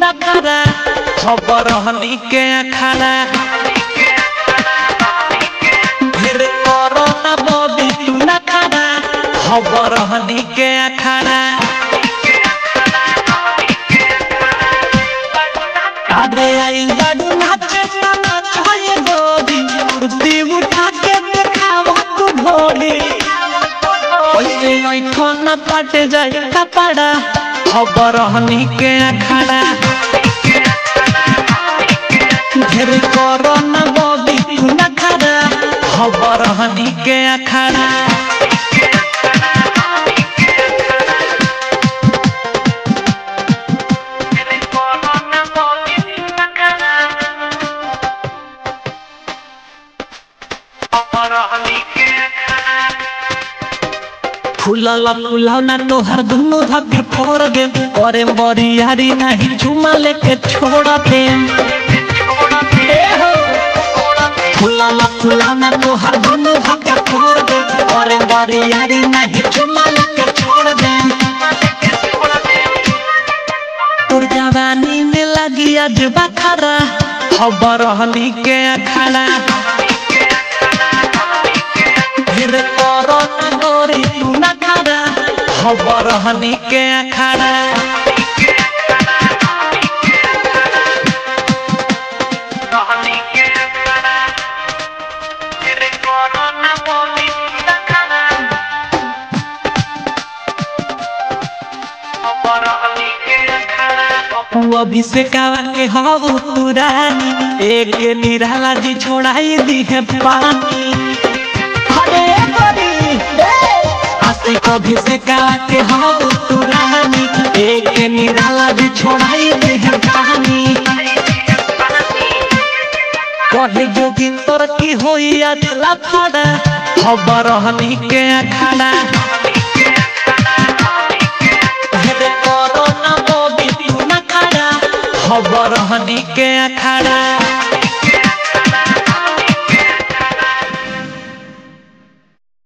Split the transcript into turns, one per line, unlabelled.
नखरा खबर हनी के अखाड़ा फिर कोरोना बॉबी तू नखरा खबर हनी के अखाड़ा अरे आई गाड़ू नाचे ना छोए गोदी मूर्ति उठा के दिखावा तू भोली ओए ओए खाना पट जाए कपड़ा खबर हनी के अखाड़ा फिर कोरोना बॉबी तू नखरा खबर हनी के अखाड़ा फुलाला फुलाना तोहर दोनों धक्के फोड़ दे और बरियारी नहीं झुमा लेके छोड़ दे फुलाला फुलाना तोहर दोनों धक्के फोड़ दे और बरियारी नहीं झुमा लेके छोड़ दे तोर जवानी में लगी आज बखरा खबर हनी के अखाड़ा फिर कोरोना गोरी तू नखरा खबर हनी के अखाड़ा अभिषेक के हो तू रानी एक निराला जी छोड़ाई दी है पानी अभिषेक के हो तू रानी एक निराला भी छोड़ाई दे है कहानी कहे जोगिंदर की होई आज लफड़ा खबर हनी के अखाड़ा कोरोना बॉबी तू नखरा खबर हनी के अखाड़ा।